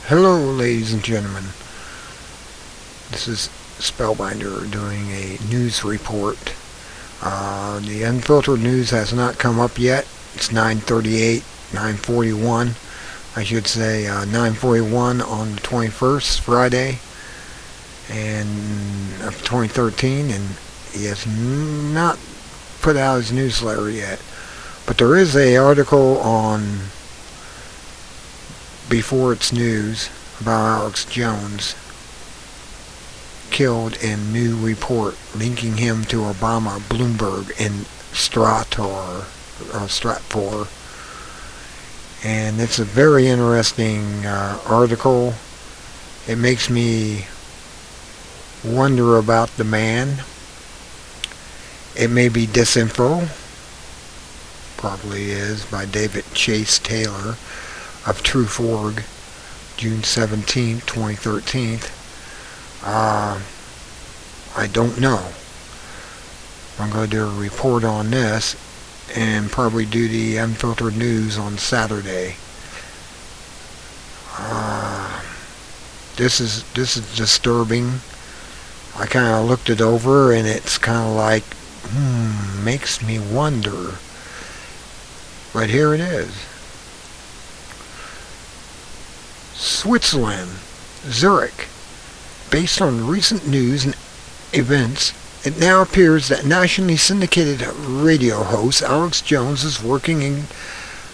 Hello, ladies and gentlemen. This is Spellbinder doing a news report. The unfiltered news has not come up yet. It's 9:38, 9:41. I should say 9:41 on the 21st, Friday, and of 2013, and he has not put out his newsletter yet. But there is a article on Before It's News about Alex Jones killed in new report linking him to Obama, Bloomberg, and STRATFOR. And it's a very interesting article. It makes me wonder about the man. It may be disinfo. Probably is, by David Chase Taylor of Truth.org, June 17, 2013. I don't know. I'm going to do a report on this and probably do the unfiltered news on Saturday. This is disturbing. I kind of looked it over and it's kind of like, makes me wonder. But here it is. Switzerland, Zurich. Based on recent news and events, it now appears that nationally syndicated radio host Alex Jones is working in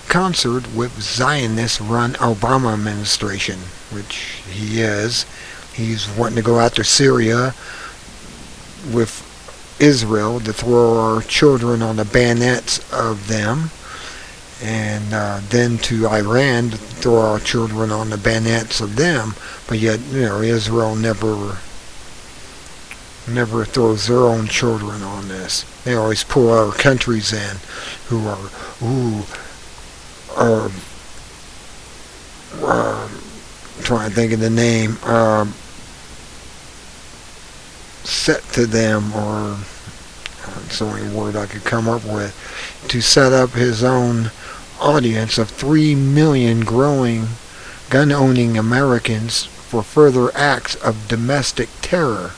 concert with Zionist-run Obama administration, which he is. He's wanting to go after Syria with Israel to throw our children on the bayonets of them, and then to Iran to throw our children on the bayonets of them. But yet, Israel never throws their own children on this. They always pull other countries in who are, trying to think of the name, set to them, or that's the only word I could come up with, to set up his own audience of 3 million growing gun-owning Americans for further acts of domestic terror.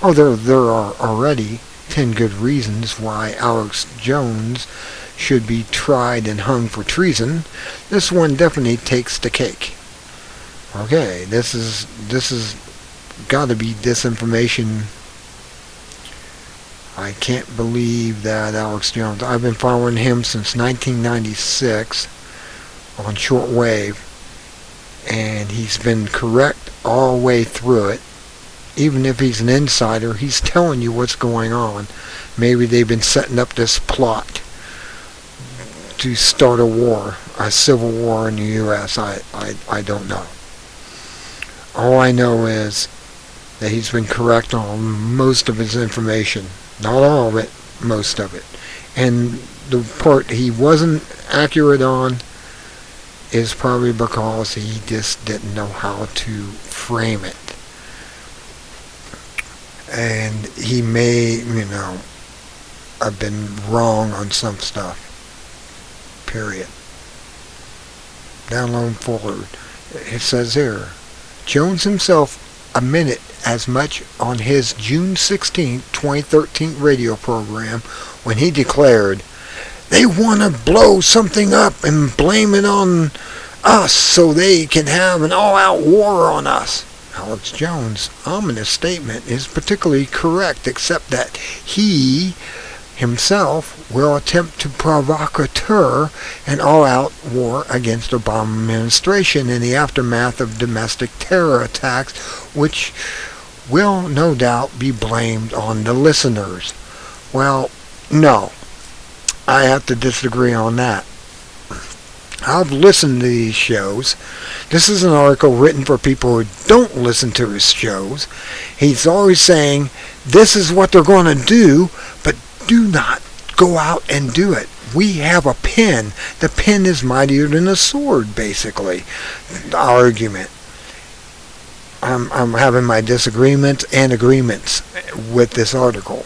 Oh, there are already 10 good reasons why Alex Jones should be tried and hung for treason. This one definitely takes the cake. Okay, this is got to be disinformation. I can't believe that Alex Jones. I've been following him since 1996 on shortwave, and he's been correct all the way through it. Even if he's an insider, he's telling you what's going on. Maybe they've been setting up this plot to start a war, a civil war in the U.S. I don't know. All I know is that he's been correct on most of his information. Not all of it, most of it. And the part he wasn't accurate on is probably because he just didn't know how to frame it. And he may, have been wrong on some stuff. Period. Download forward. It says here, Jones himself admitted as much on his June 16, 2013 radio program when he declared, "They want to blow something up and blame it on us so they can have an all-out war on us." Alex Jones' ominous statement is particularly correct, except that he himself will attempt to provocateur an all-out war against the Obama administration in the aftermath of domestic terror attacks, which will no doubt be blamed on the listeners. Well, no. I have to disagree on that. I've listened to these shows. This is an article written for people who don't listen to his shows. He's always saying, this is what they're going to do, but do not go out and do it. We have a pen. The pen is mightier than a sword, basically. The argument. I'm having my disagreements and agreements with this article.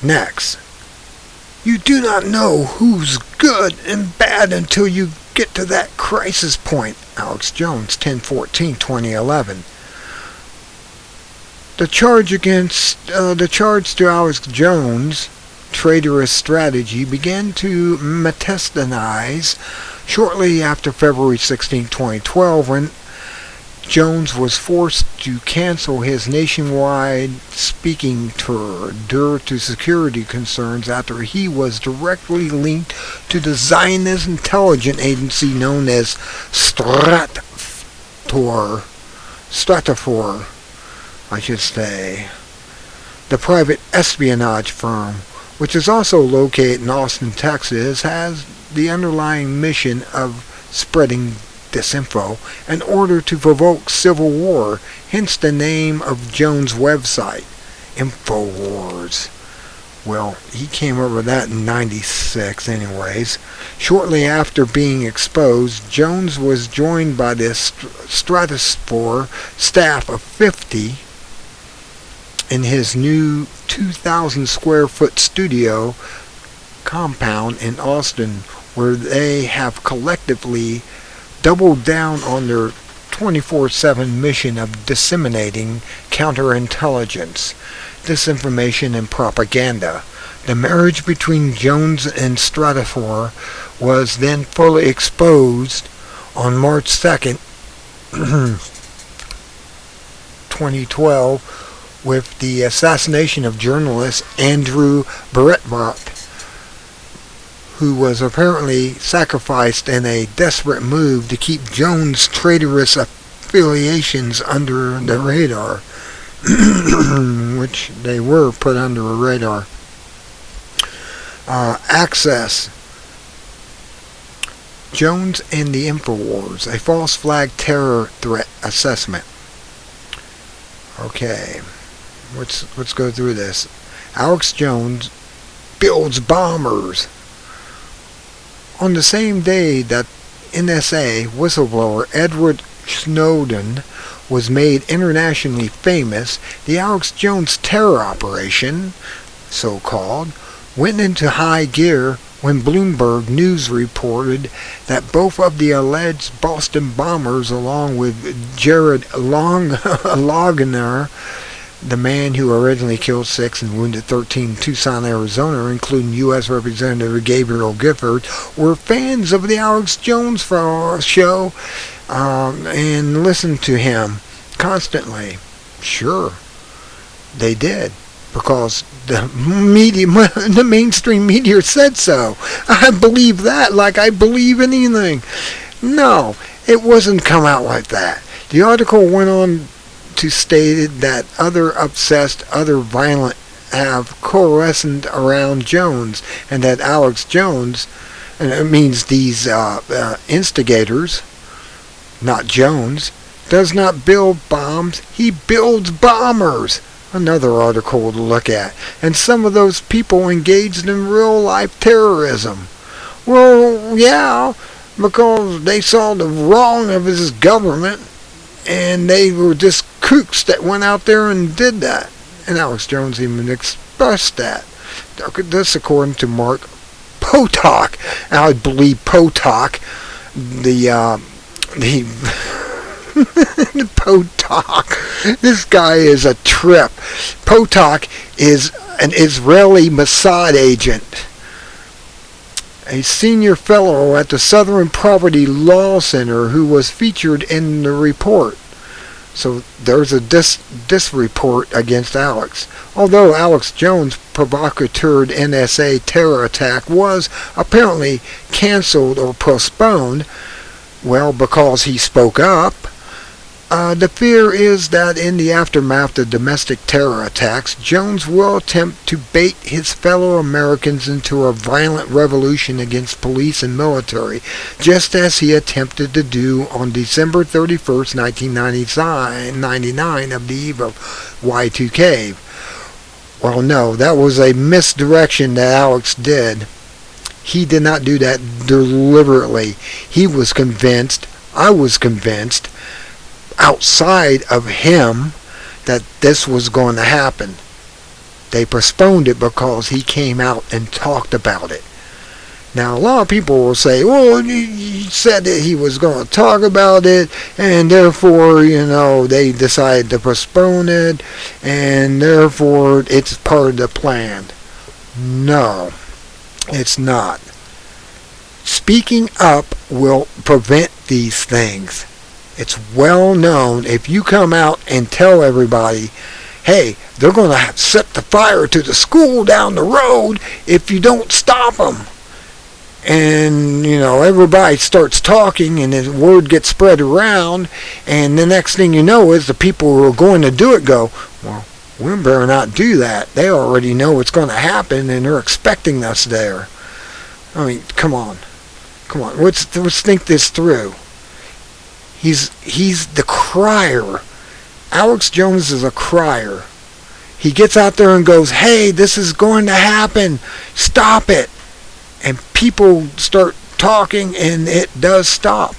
Next. You do not know who's good and bad until you get to that crisis point, Alex Jones, 10/14/2011. The charge to Alex Jones' traitorous strategy began to metastasize shortly after February 16, 2012, when Jones was forced to cancel his nationwide speaking tour due to security concerns after he was directly linked to the Zionist intelligence agency known as STRATFOR, I should say, the private espionage firm, which is also located in Austin, Texas, has the underlying mission of spreading disinfo in order to provoke civil war, hence the name of Jones' website, InfoWars. Well, he came up with that in '96 anyways. Shortly after being exposed, Jones was joined by the STRATFOR staff of 50 in his new 2,000 square foot studio compound in Austin, where they have collectively doubled down on their 24/7 mission of disseminating counterintelligence, disinformation, and propaganda. The marriage between Jones and STRATFOR was then fully exposed on March 2nd, 2012, with the assassination of journalist Andrew Breitbart, who was apparently sacrificed in a desperate move to keep Jones' traitorous affiliations under the radar, which they were put under a radar. Access. Jones and the InfoWars, a false flag terror threat assessment. Okay, let's go through this. Alex Jones builds bombers. On the same day that NSA whistleblower Edward Snowden was made internationally famous, the Alex Jones terror operation, so-called, went into high gear when Bloomberg News reported that both of the alleged Boston bombers, along with Jared Logner, the man who originally killed 6 and wounded 13 in Tucson, Arizona, including U.S. Representative Gabriel Gifford, were fans of the Alex Jones show and listened to him constantly. Sure, they did, because the media, the mainstream media said so. I believe that like I believe anything. No, it wasn't come out like that. The article went on to state that other obsessed, other violent have coalesced around Jones, and that Alex Jones, and it means these instigators, not Jones, does not build bombs, he builds bombers. Another article to look at. And some of those people engaged in real-life terrorism. Well, yeah, because they saw the wrong of his government, and they were just kooks that went out there and did that. And Alex Jones even expressed that. This according to Mark Potok. I believe Potok, the Potok. This guy is a trip. Potok is an Israeli Mossad agent, a senior fellow at the Southern Poverty Law Center who was featured in the report. So there's a dis report against Alex. Although Alex Jones' provocateur NSA terror attack was apparently canceled or postponed, well, because he spoke up, the fear is that in the aftermath of domestic terror attacks, Jones will attempt to bait his fellow Americans into a violent revolution against police and military, just as he attempted to do on December 31st, 1999, of the eve of Y2K. Well, no, that was a misdirection that Alex did. He did not do that deliberately. He was convinced, I was convinced, outside of him, that this was going to happen. They postponed it because he came out and talked about it. Now, a lot of people will say, well, he said that he was going to talk about it, and therefore, they decided to postpone it, and therefore it's part of the plan. No, it's not. Speaking up will prevent these things. It's well known. If you come out and tell everybody, hey, they're going to set the fire to the school down the road if you don't stop them. And, everybody starts talking and the word gets spread around, and the next thing you know is the people who are going to do it go, well, we better not do that. They already know what's going to happen and they're expecting us there. I mean, come on. Let's think this through. He's the crier. Alex Jones is a crier. He gets out there and goes, hey, this is going to happen. Stop it. And people start talking, and it does stop.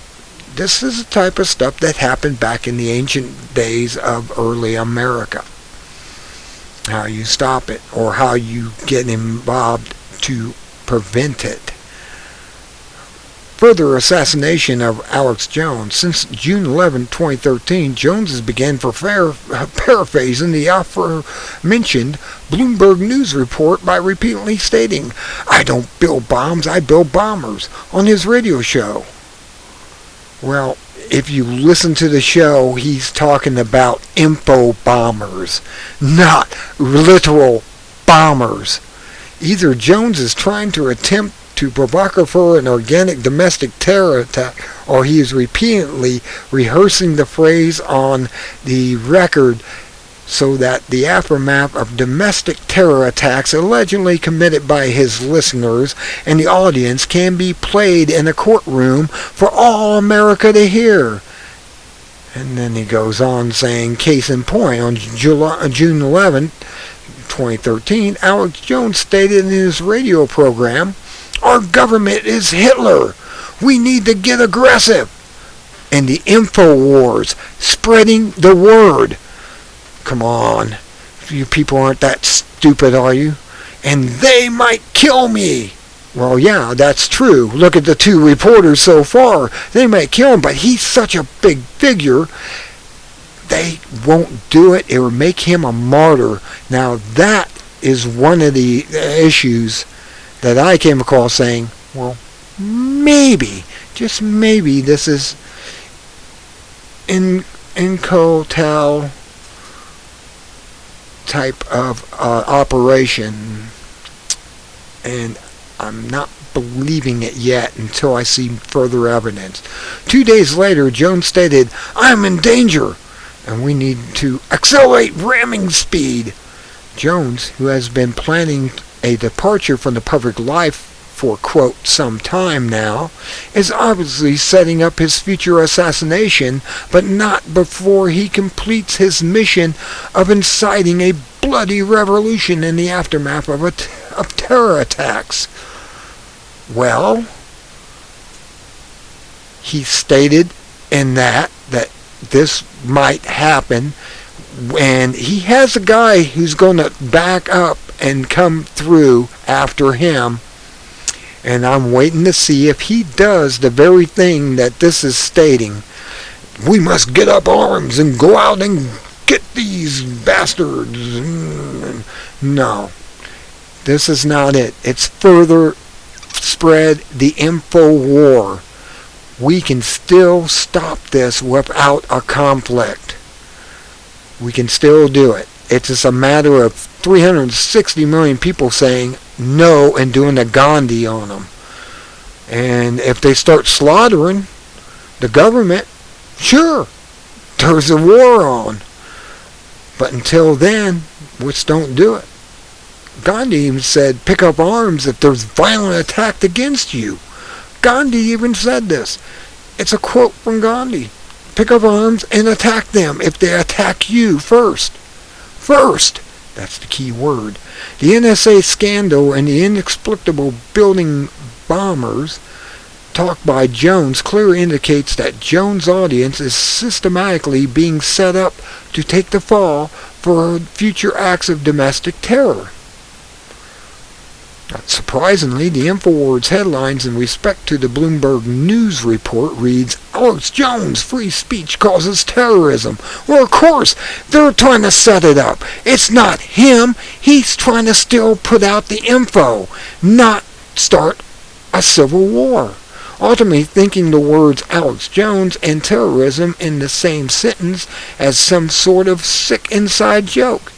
This is the type of stuff that happened back in the ancient days of early America. How you stop it, or how you get involved to prevent it. Further assassination of Alex Jones. Since June 11, 2013, Jones has began paraphrasing the aforementioned Bloomberg News report by repeatedly stating, I don't build bombs, I build bombers, on his radio show. Well, if you listen to the show, he's talking about info bombers, not literal bombers. Either Jones is trying to attempt to provoke for an organic domestic terror attack, or he is repeatedly rehearsing the phrase on the record so that the aftermath of domestic terror attacks allegedly committed by his listeners and the audience can be played in a courtroom for all America to hear. And then he goes on saying, case in point, on June 11, 2013, Alex Jones stated in his radio program, our government is Hitler. We need to get aggressive. And the info wars, spreading the word. Come on. You people aren't that stupid, are you? And they might kill me. Well, yeah, that's true. Look at the two reporters so far. They might kill him, but he's such a big figure. They won't do it. It would make him a martyr. Now, that is one of the issues that I came across saying, well, maybe, just maybe, this is Incotel type of operation, and I'm not believing it yet until I see further evidence. 2 days later, Jones stated, I'm in danger, and we need to accelerate ramming speed. Jones, who has been planning a departure from the public life for, quote, some time now, is obviously setting up his future assassination, but not before he completes his mission of inciting a bloody revolution in the aftermath of terror attacks. Well, he stated in that this might happen, and he has a guy who's going to back up and come through after him, and I'm waiting to see if he does the very thing that this is stating. We must get up arms and go out and get these bastards. No, this is not it. It's further spread the info war. We can still stop this without a conflict. We can still do it. It's just a matter of 360 million people saying no and doing the Gandhi on them. And if they start slaughtering the government, sure, there's a war on. But until then, let's don't do it. Gandhi even said, pick up arms if there's violent attack against you. Gandhi even said this. It's a quote from Gandhi. Pick up arms and attack them if they attack you first. First. That's the key word. The NSA scandal and the inexplicable building bombers talk by Jones clearly indicates that Jones' audience is systematically being set up to take the fall for future acts of domestic terror. Surprisingly, the InfoWars headlines in respect to the Bloomberg News report reads, Alex Jones, free speech causes terrorism. Well, of course, they're trying to set it up. It's not him. He's trying to still put out the info, not start a civil war. Ultimately thinking the words Alex Jones and terrorism in the same sentence as some sort of sick inside joke.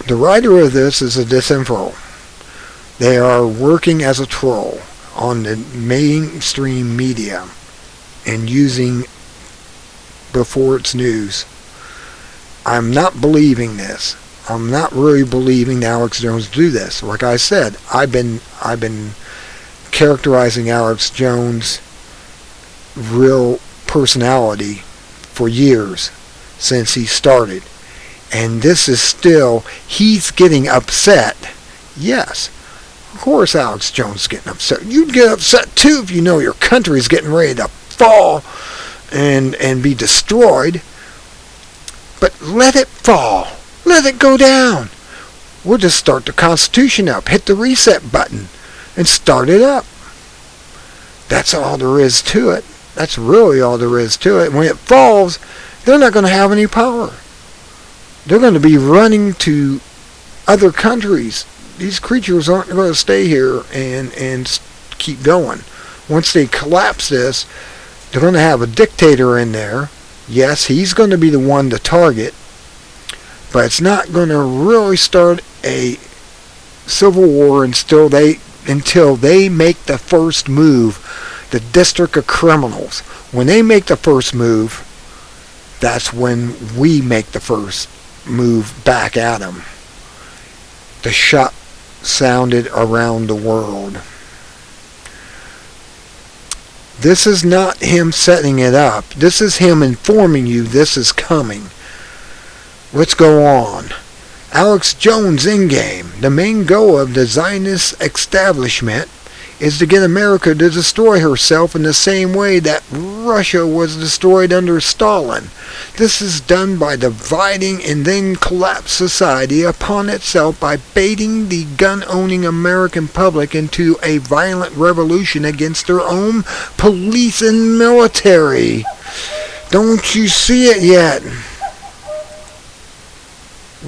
The writer of this is a disinfo. They are working as a troll on the mainstream media and using before it's news. I'm not believing this. I'm not really believing Alex Jones do this. Like I said, I've been characterizing Alex Jones' real personality for years since he started. And this is still, he's getting upset. Yes, of course Alex Jones is getting upset. You'd get upset too if you know your country's getting ready to fall and be destroyed. But let it fall. Let it go down. We'll just start the Constitution up, hit the reset button, and start it up. That's all there is to it. That's really all there is to it. When it falls, they're not going to have any power. They're going to be running to other countries. These creatures aren't going to stay here and keep going. Once they collapse this, they're going to have a dictator in there. Yes, he's going to be the one to target, but it's not going to really start a civil war until they make the first move, the District of Criminals. When they make the first move, that's when we make the first move back at them. The shot sounded around the world. This is not him setting it up. This is him informing you this is coming. Let's go on. Alex Jones in game. The main goal of the Zionist establishment is to get America to destroy herself in the same way that Russia was destroyed under Stalin. This is done by dividing and then collapse society upon itself by baiting the gun-owning American public into a violent revolution against their own police and military. Don't you see it yet?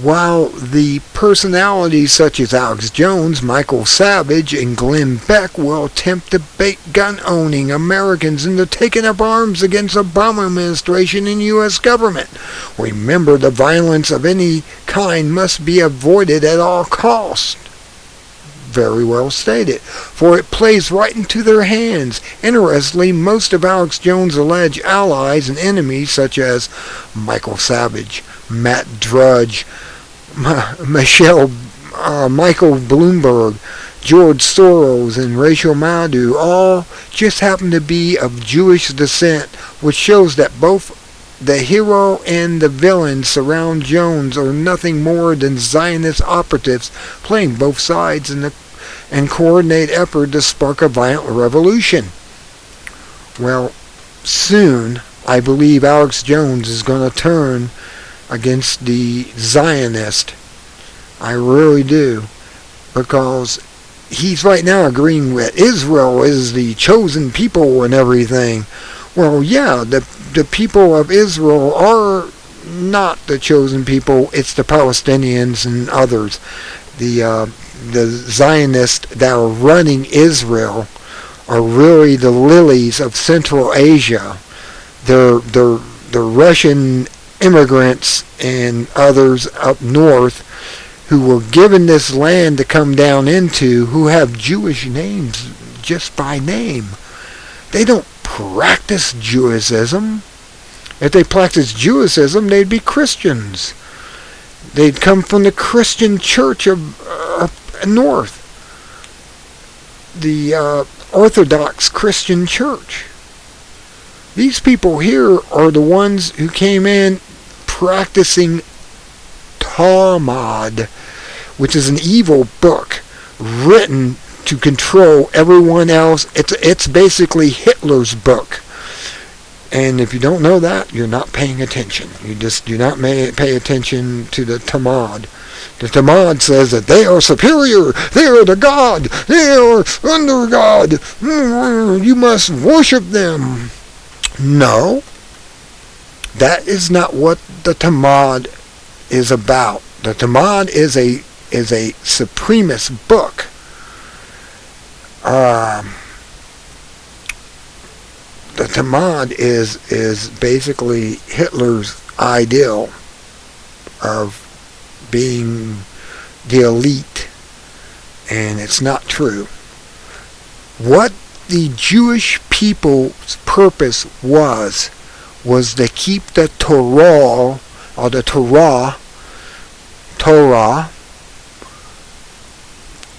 While the personalities such as Alex Jones, Michael Savage, and Glenn Beck will attempt to bait gun-owning Americans into taking up arms against the Obama administration and U.S. government. Remember, the violence of any kind must be avoided at all costs. Very well stated, for it plays right into their hands. Interestingly, most of Alex Jones' alleged allies and enemies, such as Michael Savage, Matt Drudge, Michael Bloomberg, George Soros, and Rachel Maddow, all just happen to be of Jewish descent, which shows that both the hero and the villain surround Jones are nothing more than Zionist operatives playing both sides in and coordinate effort to spark a violent revolution. Well, soon, I believe Alex Jones is going to turn against the Zionist. I really do. Because he's right now agreeing with Israel is the chosen people and everything. Well, yeah, the people of Israel are not the chosen people. It's the Palestinians and others. The Zionists that are running Israel are really the lilies of Central Asia. They're Russian immigrants and others up north who were given this land to come down into, who have Jewish names just by name. They don't practice Judaism. If they practiced Judaism, they'd be Christians. They'd come from the Christian church of north, the Orthodox Christian church. These people here are the ones who came in practicing Talmud, which is an evil book written to control everyone else. It's basically Hitler's book. And if you don't know that, you're not paying attention. You just do not pay attention to the Talmud. The Talmud says that they are superior. They are the God. They are under God. You must worship them. No. That is not what the Talmud is about. The Talmud is a supremist book. The Talmud is basically Hitler's ideal of being the elite, and it's not true. What the Jewish people's purpose was to keep the Torah, or the Torah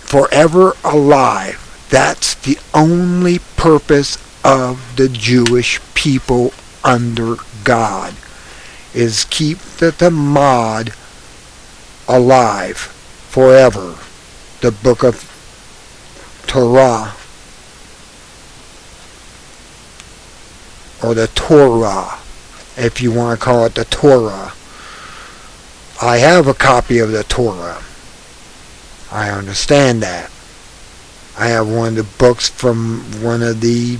forever alive. That's the only purpose of the Jewish people under God, is keep the Talmud alive forever. The book of Torah, or the Torah, if you want to call it the Torah. I have a copy of the Torah. I understand that. I have one of the books from one of the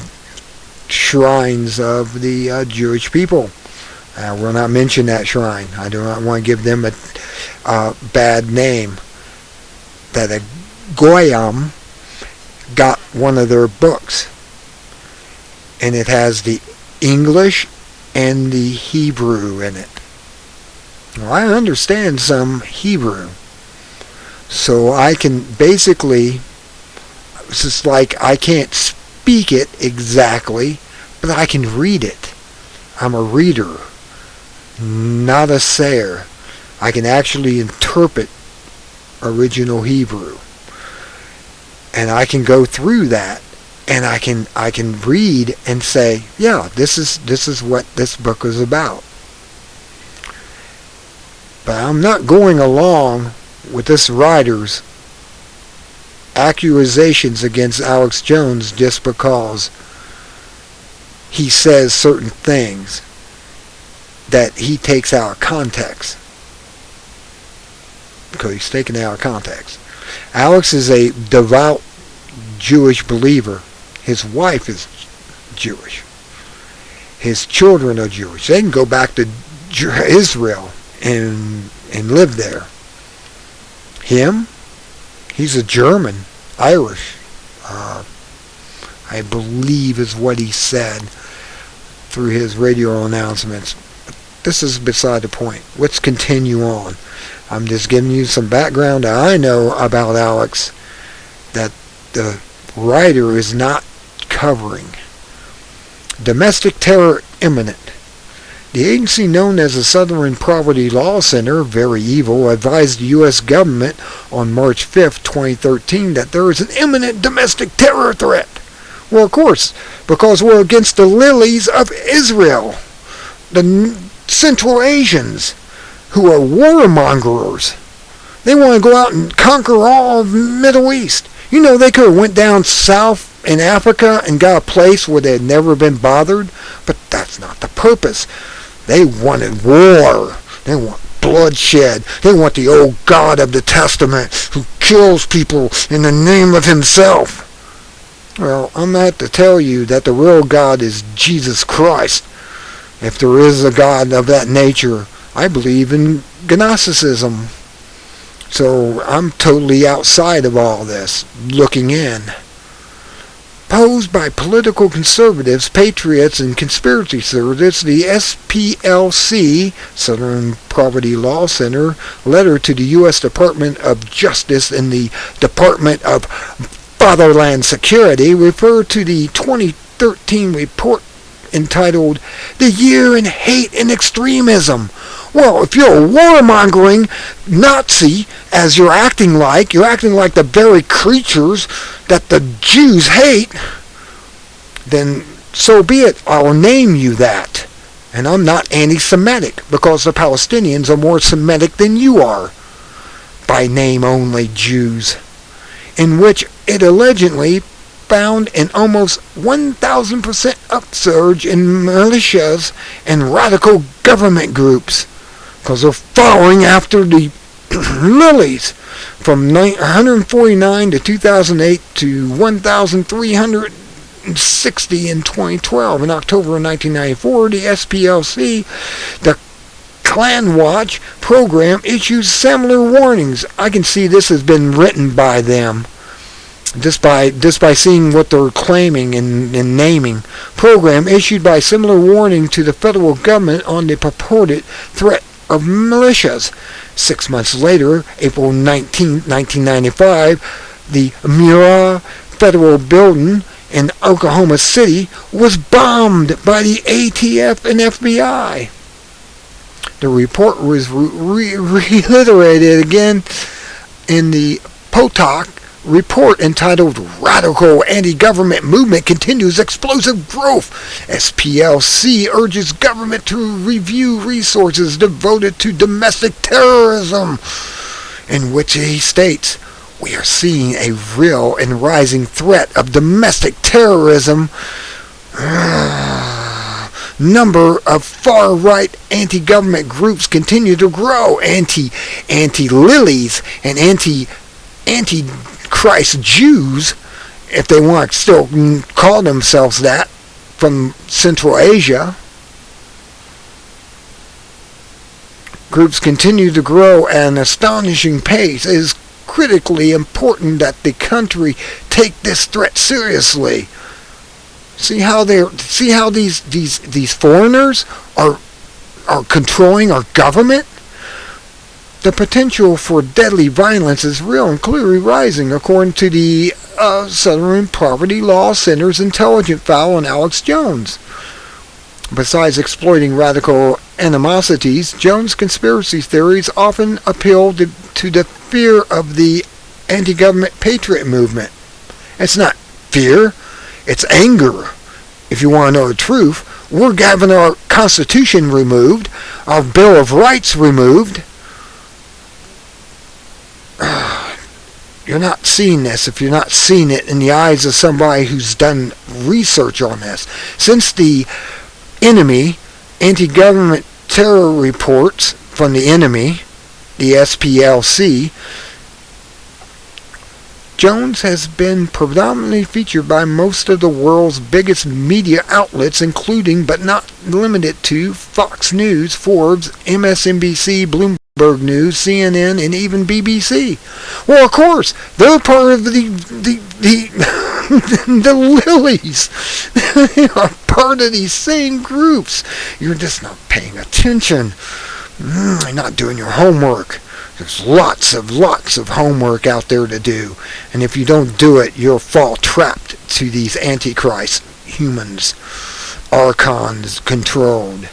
shrines of the Jewish people. I will not mention that shrine. I do not want to give them a bad name. That a Goyim got one of their books, and it has the English and the Hebrew in it. Now, I understand some Hebrew, so I can basically, it's just like I can't speak it exactly, but I can read it. I'm a reader, not a sayer. I can actually interpret original Hebrew, and I can go through that, and I can read and say, yeah, this is what this book is about. But I'm not going along with this writer's accusations against Alex Jones just because he says certain things that he takes out of context. Because he's taken out of context. Alex is a devout Jewish believer. His wife is Jewish. His children are Jewish. They can go back to Israel and live there. Him, he's a German, Irish, I believe is what he said through his radio announcements. This is beside the point. Let's continue on. I'm just giving you some background that I know about Alex that the writer is not covering. Domestic terror imminent. The agency known as the Southern Poverty Law Center, very evil, advised the U.S. government on March 5, 2013 that there is an imminent domestic terror threat. Well, of course, because we're against the lilies of Israel, the Central Asians, who are warmongers. They want to go out and conquer all of the Middle East. You know, they could have went down south in Africa and got a place where they had never been bothered, but that's not the purpose. They wanted war. They want bloodshed. They want the old God of the Testament who kills people in the name of himself. Well, I'm going to have to tell you that the real God is Jesus Christ. If there is a God of that nature, I believe in Gnosticism. So I'm totally outside of all this, looking in. Posed by political conservatives, patriots, and conspiracy theorists, the SPLC, Southern Poverty Law Center, letter to the U.S. Department of Justice and the Department of Fatherland Security referred to the 2013 report entitled The Year in Hate and Extremism. Well, if you're a warmongering Nazi, as you're acting like the very creatures that the Jews hate, then so be it. I'll name you that. And I'm not anti-Semitic, because the Palestinians are more Semitic than you are. By name only Jews. In which it allegedly found an almost 1,000% upsurge in militias and radical government groups, because they're following after the lilies from 149 to 2008 to 1,360 in 2012. In October of 1994, the SPLC, the Klan Watch program, issues similar warnings. I can see this has been written by them. Just by seeing what they're claiming and naming. Program issued by similar warning to the federal government on the purported threat of militias. 6 months later, April 19, 1995, the Murrah Federal Building in Oklahoma City was bombed by the ATF and FBI. The report was reiterated again in the Potok report entitled "Radical Anti-Government Movement Continues Explosive Growth." SPLC urges government to review resources devoted to domestic terrorism, in which he states, "We are seeing a real and rising threat of domestic terrorism. Number of far-right anti-government groups continue to grow. Anti-lilies and anti-Christ Jews, if they want to still call themselves that, from Central Asia. Groups continue to grow at an astonishing pace. It is critically important that the country take this threat seriously." See how these foreigners are controlling our government? The potential for deadly violence is real and clearly rising, according to the Southern Poverty Law Center's intelligence file on Alex Jones. Besides exploiting radical animosities, Jones' conspiracy theories often appeal to the fear of the anti-government patriot movement. It's not fear, it's anger. If you want to know the truth, we're having our Constitution removed, our Bill of Rights removed. You're not seeing this if you're not seeing it in the eyes of somebody who's done research on this. Since the enemy, anti-government terror reports from the enemy, the SPLC, Jones has been predominantly featured by most of the world's biggest media outlets, including but not limited to Fox News, Forbes, MSNBC, Bloomberg News, CNN, and even BBC. Well, of course, they're part of the lilies. They are part of these same groups. You're just not paying attention. You're not doing your homework. There's lots of homework out there to do. And if you don't do it, you'll fall trapped to these antichrist humans, archons controlled.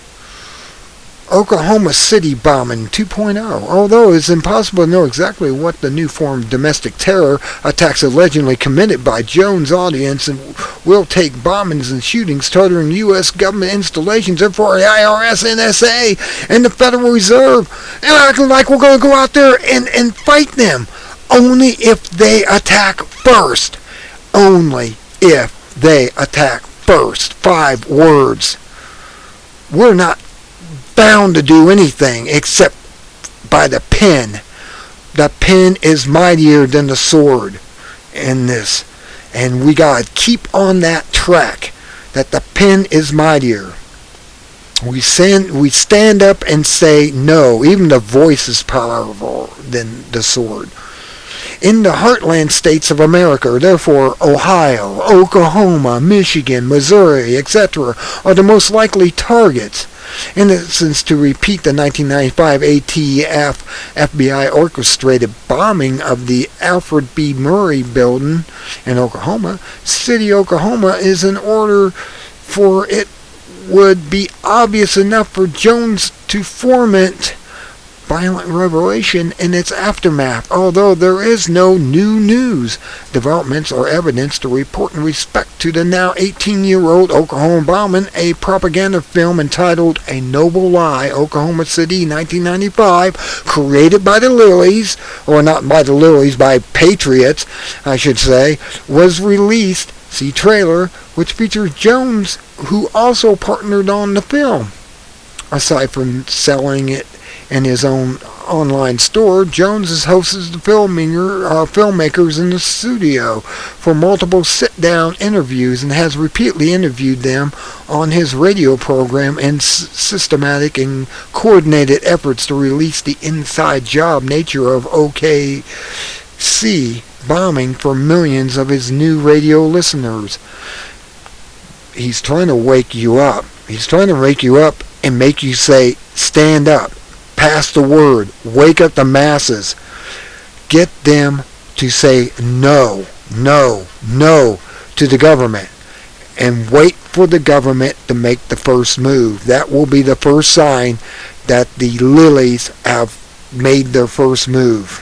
Oklahoma City bombing 2.0. Although it's impossible to know exactly what the new form of domestic terror attacks allegedly committed by Jones' audience and will take bombings and shootings targeting U.S. government installations, therefore the IRS, NSA, and the Federal Reserve, and acting like we're going to go out there and fight them. Only if they attack first. Only if they attack first. 5 words. We're not bound to do anything except by the pen. The pen is mightier than the sword in this, and we gotta keep on that track, that the pen is mightier. We stand up and say no. Even the voice is powerful than the sword. In the heartland states of America, therefore Ohio, Oklahoma, Michigan, Missouri, etc., are the most likely targets. In essence, to repeat the 1995 ATF FBI orchestrated bombing of the Alfred B. Murray building in Oklahoma City, Oklahoma, is in order for it would be obvious enough for Jones to foment violent revelation in its aftermath, although there is no new news, developments, or evidence to report in respect to the now 18-year-old Oklahoma bombing. A propaganda film entitled A Noble Lie, Oklahoma City, 1995, created by the Lilies, or not by the Lilies, by patriots, I should say, was released See trailer, which features Jones, who also partnered on the film. Aside from selling it in his own online store, Jones has hosted the filmmakers in the studio for multiple sit-down interviews and has repeatedly interviewed them on his radio program in systematic and coordinated efforts to release the inside job nature of OKC bombing for millions of his new radio listeners. He's trying to wake you up. He's trying to wake you up and make you say, stand up, pass the word, wake up the masses. Get them to say no, no, no to the government. And wait for the government to make the first move. That will be the first sign that the lilies have made their first move.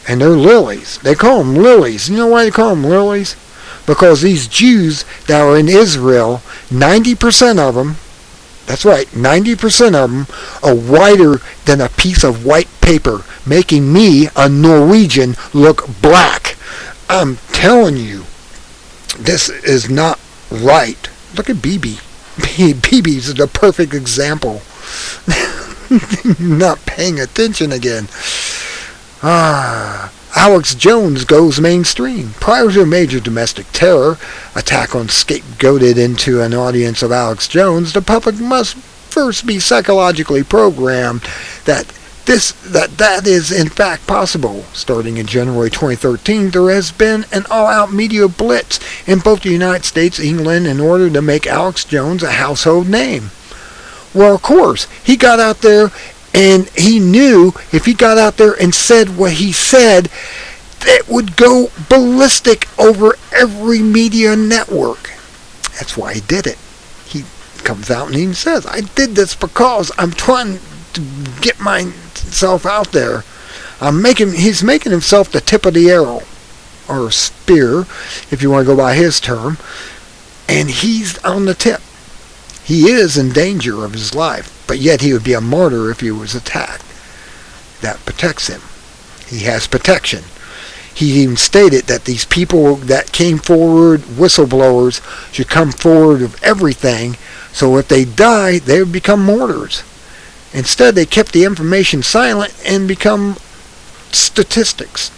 And they're lilies. They call them lilies. You know why they call them lilies? Because these Jews that are in Israel, 90% of them, that's right, 90% of them are whiter than a piece of white paper, making me, a Norwegian, look black. I'm telling you, this is not right. Look at BB. BB's the perfect example. Not paying attention again. Alex Jones goes mainstream. Prior to a major domestic terror attack on scapegoated into an audience of Alex Jones, the public must first be psychologically programmed that is in fact possible. Starting in January 2013, there has been an all-out media blitz in both the United States and England in order to make Alex Jones a household name. Well, of course, he got out there and he knew if he got out there and said what he said, it would go ballistic over every media network. That's why he did it. He comes out and he says, I did this because I'm trying to get myself out there. He's making himself the tip of the arrow, or spear, if you want to go by his term, and he's on the tip. He is in danger of his life, but yet he would be a martyr if he was attacked. That protects him. He has protection. He even stated that these people that came forward, whistleblowers, should come forward with everything, so if they die, they would become martyrs. Instead, they kept the information silent and become statistics.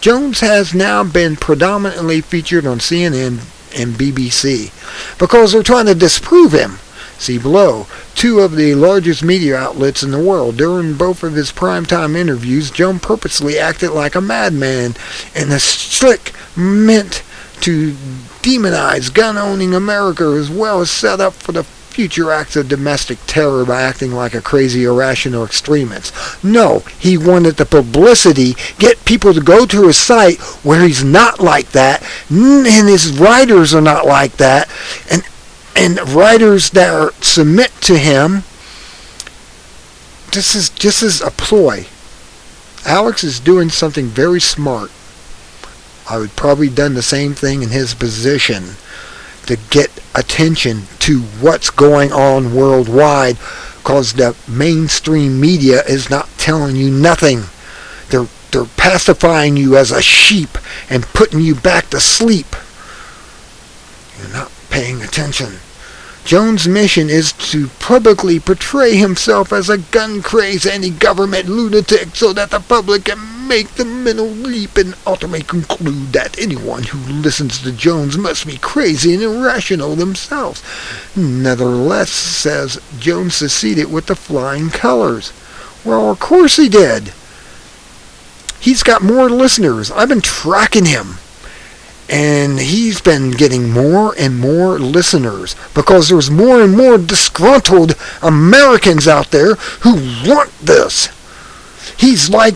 Jones has now been predominantly featured on CNN and BBC because they're trying to disprove him. See below. Two of the largest media outlets in the world. During both of his primetime interviews, Jones purposely acted like a madman in a slick meant to demonize gun-owning America, as well as set up for the future acts of domestic terror by acting like a crazy, irrational extremist. No, he wanted the publicity, get people to go to his site where he's not like that, and his writers are not like that, and writers that submit to him. This is just a ploy. Alex is doing something very smart. I would probably done the same thing in his position to get attention to what's going on worldwide, because the mainstream media is not telling you nothing. They're pacifying you as a sheep and putting you back to sleep. You're not paying attention. Jones' mission is to publicly portray himself as a gun-crazed anti-government lunatic so that the public can make the mental leap and ultimately conclude that anyone who listens to Jones must be crazy and irrational themselves. Nevertheless, says Jones succeeded with the flying colors. Well, of course he did. He's got more listeners. I've been tracking him. And he's been getting more and more listeners because there's more and more disgruntled Americans out there who want this. He's like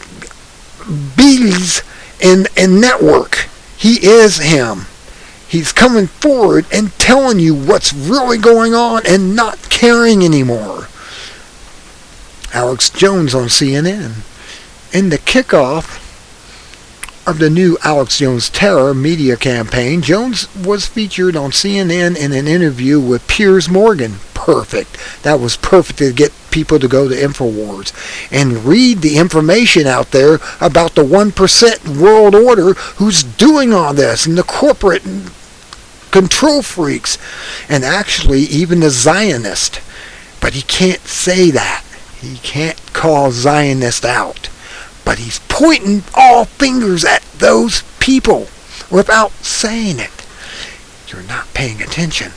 bees in network. He is him. He's coming forward and telling you what's really going on and not caring anymore. Alex Jones on CNN. In the kickoff of the new Alex Jones Terror media campaign, Jones was featured on CNN in an interview with Piers Morgan, perfect. That was perfect to get people to go to InfoWars and read the information out there about the 1% world order who's doing all this, and the corporate control freaks, and actually even the Zionist. But he can't say that. He can't call Zionist out. But he's pointing all fingers at those people without saying it. You're not paying attention.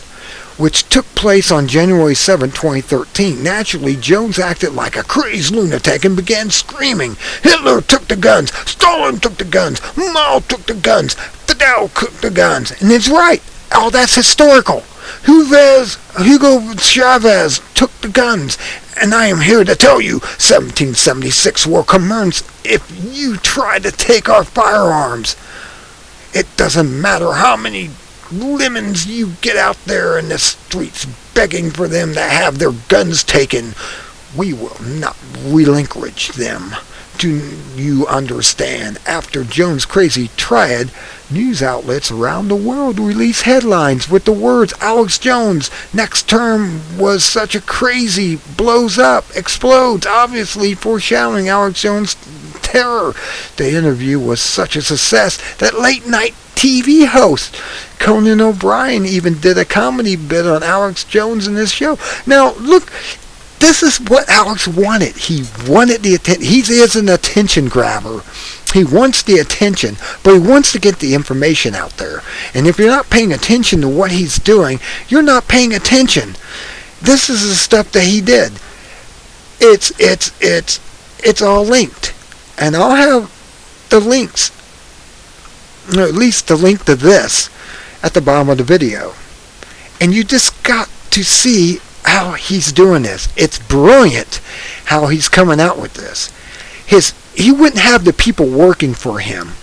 Which took place on January 7, 2013. Naturally, Jones acted like a crazed lunatic and began screaming, "Hitler took the guns, Stalin took the guns, Mao took the guns, Fidel took the guns." And it's right. All that's historical. Hugo Chavez took the guns. And I am here to tell you, 1776 will commence if you try to take our firearms. It doesn't matter how many lemons you get out there in the streets begging for them to have their guns taken. We will not relinquish them. Do you understand? After Jones' crazy triad, news outlets around the world release headlines with the words, "Alex Jones, next term was such a crazy, blows up, explodes," obviously foreshadowing Alex Jones' terror. The interview was such a success that late-night TV host Conan O'Brien even did a comedy bit on Alex Jones in his show. Now, look, this is what Alex wanted. He wanted the attention. He is an attention grabber. He wants the attention, but he wants to get the information out there. And if you're not paying attention to what he's doing, you're not paying attention. This is the stuff that he did. It's all linked. And I'll have the links, or at least the link to this, at the bottom of the video. And you just got to see how he's doing this. It's brilliant how he's coming out with this. He wouldn't have the people working for him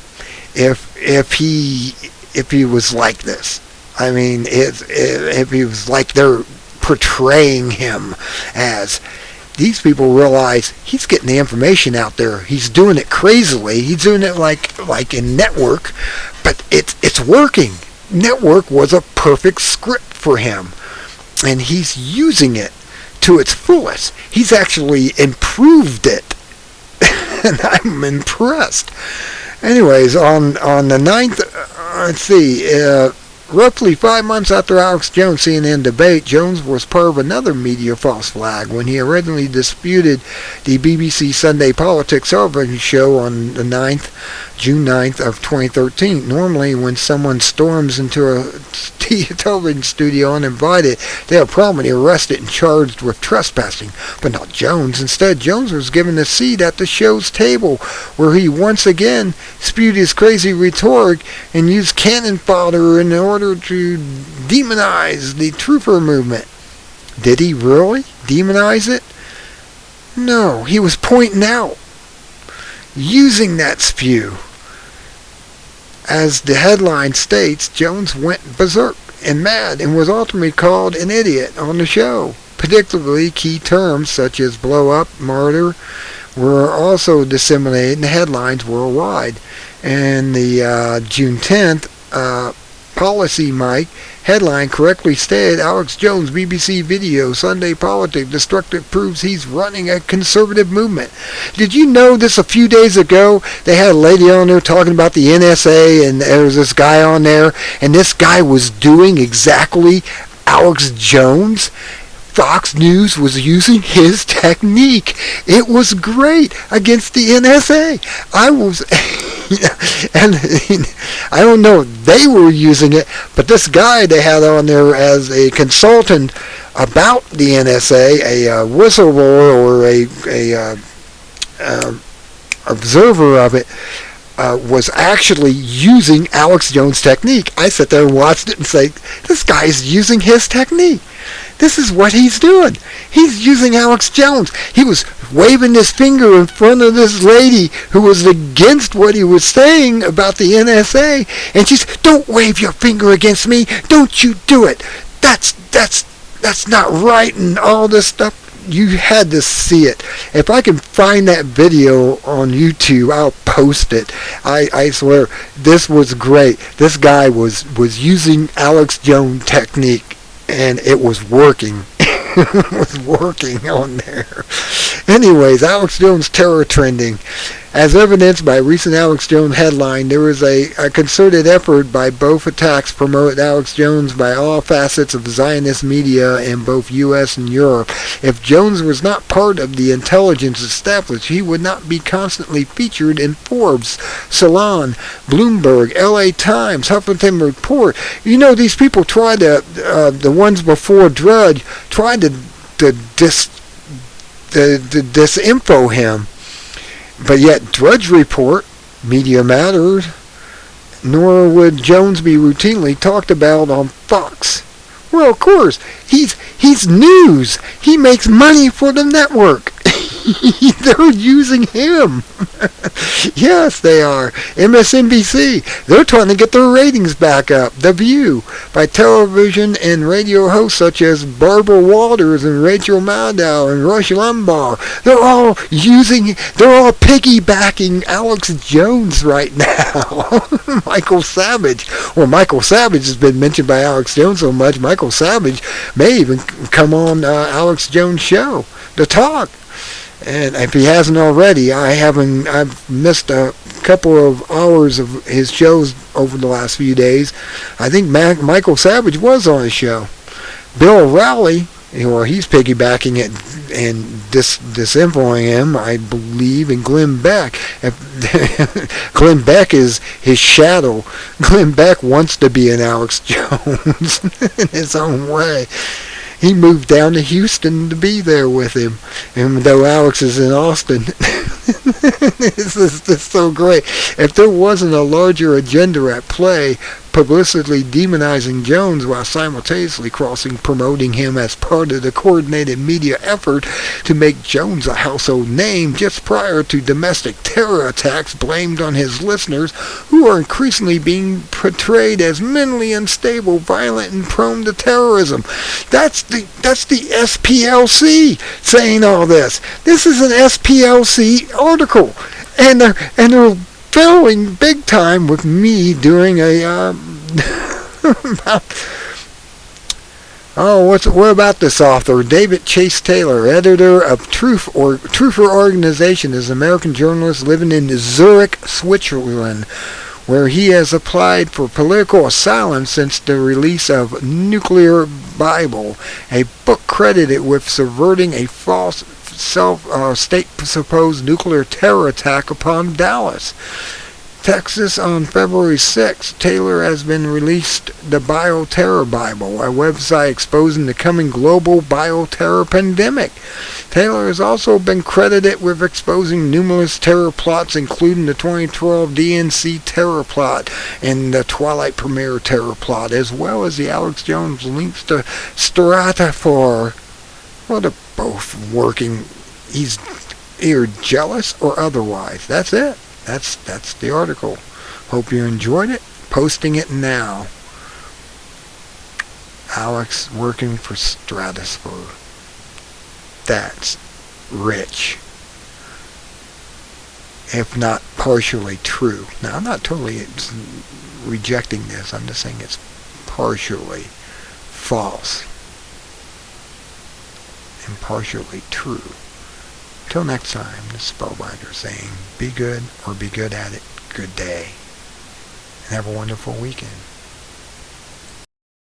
if he was like this. I mean, if he was like they're portraying him as. These people realize he's getting the information out there. He's doing it crazily. He's doing it like in Network, but it's working. Network was a perfect script for him, and he's using it to its fullest. He's actually improved it, and I'm impressed. Anyways, on the 9th, let's see, roughly 5 months after Alex Jones' CNN debate, Jones was part of another media false flag when he originally disputed the BBC Sunday Politics television show on the June 9th of 2013. Normally, when someone storms into a television studio uninvited, they are promptly arrested and charged with trespassing. But not Jones. Instead, Jones was given a seat at the show's table, where he once again spewed his crazy rhetoric and used cannon fodder in order to demonize the truther movement. Did he really demonize it? No, he was pointing out, using that spew. As the headline states, Jones went berserk and mad and was ultimately called an idiot on the show. Particularly key terms such as blow up, murder were also disseminated in the headlines worldwide. And the June 10th Policy Mike headline correctly stated, Alex Jones BBC video Sunday Politics destructive proves he's running a conservative movement. Did you know this a few days ago? They had a lady on there talking about the NSA, and there was this guy on there, and this guy was doing exactly Alex Jones. Fox News was using his technique. It was great against the NSA. And I don't know if they were using it, but this guy they had on there as a consultant about the NSA, a whistleblower or a observer of it, was actually using Alex Jones' technique. I sat there and watched it and say, this guy's using his technique. This is what he's doing. He's using Alex Jones. He was waving his finger in front of this lady who was against what he was saying about the NSA. And she said, don't wave your finger against me. Don't you do it. That's not right, and all this stuff. You had to see it. If I can find that video on YouTube, I'll post it. I swear, this was great. This guy was using Alex Jones technique, and it was working. was working on there. Anyways, Alex Jones terror trending. As evidenced by a recent Alex Jones headline, there was a concerted effort by both attacks to promote Alex Jones by all facets of Zionist media in both U.S. and Europe. If Jones was not part of the intelligence establishment, he would not be constantly featured in Forbes, Salon, Bloomberg, L.A. Times, Huffington Report. You know, these people tried to, the ones before Drudge, tried to disinfo him. But yet, Drudge Report, Media Matters, nor would Jones be routinely talked about on Fox. Well, of course, he's news. He makes money for the network. They're using him. Yes, they are. MSNBC, they're trying to get their ratings back up. The View, by television and radio hosts such as Barbara Walters and Rachel Maddow and Rush Limbaugh. They're all piggybacking Alex Jones right now. Michael Savage. Well, Michael Savage has been mentioned by Alex Jones so much, Michael Savage may even come on Alex Jones' show to talk. And if he hasn't already, I've missed a couple of hours of his shows over the last few days. I think Michael Savage was on his show. Bill O'Reilly, he's piggybacking it and disinfoing him, I believe, and Glenn Beck. Glenn Beck is his shadow. Glenn Beck wants to be an Alex Jones in his own way. He moved down to Houston to be there with him, even though Alex is in Austin. This is so great. If there wasn't a larger agenda at play, publicly demonizing Jones while simultaneously promoting him as part of the coordinated media effort to make Jones a household name just prior to domestic terror attacks blamed on his listeners, who are increasingly being portrayed as mentally unstable, violent, and prone to terrorism. That's the SPLC saying all this. This is an SPLC article, and they're filling big time with me doing a what about this author? David Chase Taylor, editor of Truther Organization, is an American journalist living in Zurich, Switzerland, where he has applied for political asylum since the release of Nuclear Bible, a book credited with subverting a false state-supposed nuclear terror attack upon Dallas, Texas on February 6th. Taylor has been released the Bioterror Bible, a website exposing the coming global bioterror pandemic. Taylor has also been credited with exposing numerous terror plots, including the 2012 DNC terror plot and the Twilight Premiere terror plot, as well as the Alex Jones links to STRATFOR. Well, they're both working. He's either jealous or otherwise. That's it. That's the article. Hope you enjoyed it. Posting it now. Alex working for STRATFOR. That's rich. If not partially true. Now, I'm not totally rejecting this. I'm just saying it's partially false and partially true. Till next time, the Spellbinder saying, be good or be good at it. Good day. And have a wonderful weekend.